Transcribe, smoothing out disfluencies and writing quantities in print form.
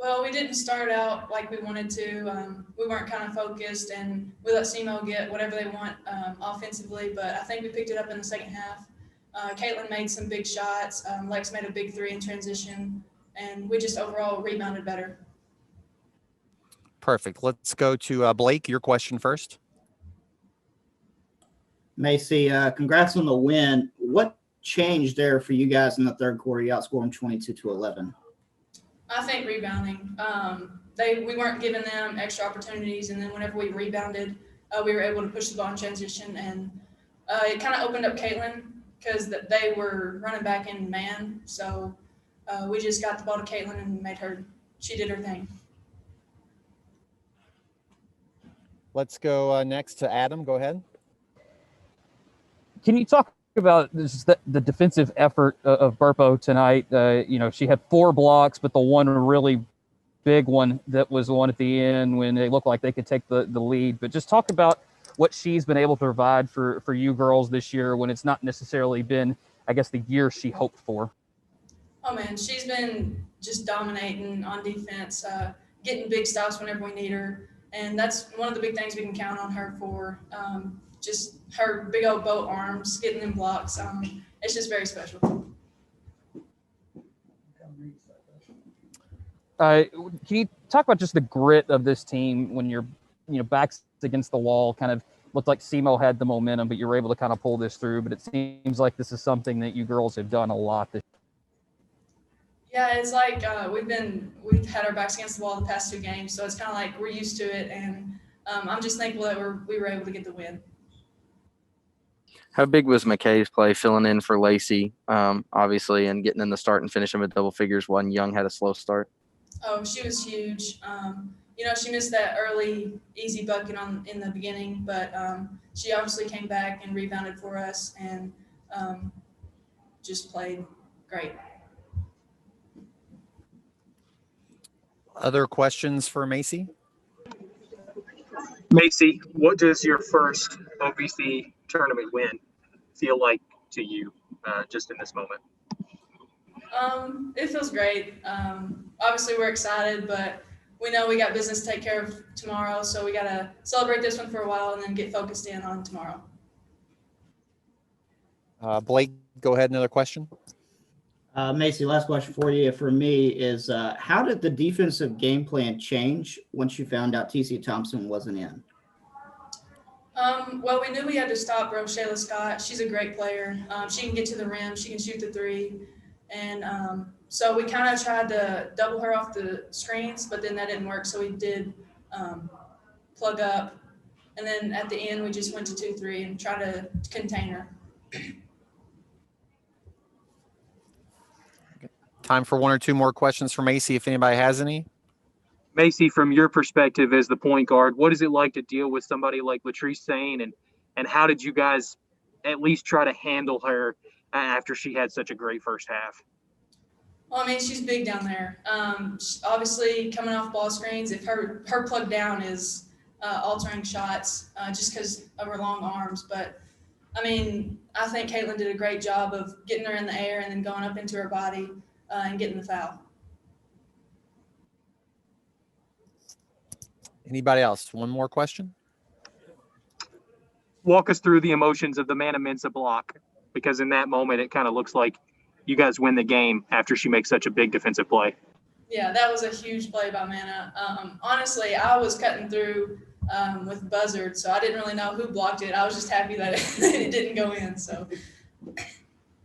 Well, we didn't start out like we wanted to. We weren't kind of focused, and we let SEMO get whatever they want offensively. But I think we picked it up in the second half. Caitlin made some big shots. Lex made a big three in transition, and we just overall rebounded better. Perfect. Let's go to Blake. Your question first. Macey, congrats on the win. What changed there for you guys in the third quarter? You outscored them 22-11. I think rebounding. We weren't giving them extra opportunities, and then whenever we rebounded, we were able to push the ball in transition, and it kind of opened up Caitlin because they were running back in man. So we just got the ball to Caitlin and she did her thing. Let's go next to Adam. Go ahead. Can you talk about the defensive effort of Burpo tonight? She had 4 blocks, but the one really big one that was the one at the end when they looked like they could take the lead. But just talk about what she's been able to provide for you girls this year when it's not necessarily been, I guess, the year she hoped for. Oh, man, she's been just dominating on defense, getting big stops whenever we need her. And that's one of the big things we can count on her for. Just her big old boat arms, getting them blocks. It's just very special. Can you talk about just the grit of this team when you're, backs against the wall? Kind of looked like SEMO had the momentum, but you were able to kind of pull this through. But it seems like this is something that you girls have done a lot this year. Yeah, it's like we've had our backs against the wall the past 2 games, so it's kind of like we're used to it, and I'm just thankful that we were able to get the win. How big was McKay's play filling in for Lacey, obviously, and getting in the start and finishing with double figures when Young had a slow start? Oh, she was huge. She missed that early easy bucket in the beginning, but she obviously came back and rebounded for us and just played great. Other questions for Macey? Macey, what does your first OVC tournament win feel like to you just in this moment? It feels great. Obviously, we're excited, but we know we got business to take care of tomorrow, so we got to celebrate this one for a while and then get focused in on tomorrow. Blake, go ahead. Another question. Macey, last question for you. For me is how did the defensive game plan change once you found out TC Thompson wasn't in? Well, we knew we had to stop Rochelle Scott. She's a great player. She can get to the rim. She can shoot the three. And so we kind of tried to double her off the screens, but then that didn't work. So we did plug up. And then at the end, we just went to 2-3 and try to contain her. Time for 1 or 2 more questions for Macey, if anybody has any. Macey, from your perspective as the point guard, what is it like to deal with somebody like Latrice Sane, and how did you guys at least try to handle her after she had such a great first half? Well, I mean, she's big down there. Obviously, coming off ball screens, if her plug down is altering shots just because of her long arms. But, I mean, I think Caitlin did a great job of getting her in the air and then going up into her body and getting the foul. Anybody else? One more question. Walk us through the emotions of the Mana Mensa block, because in that moment, it kind of looks like you guys win the game after she makes such a big defensive play. Yeah, that was a huge play by Mana. Honestly, I was cutting through with buzzard, so I didn't really know who blocked it. I was just happy that it didn't go in. So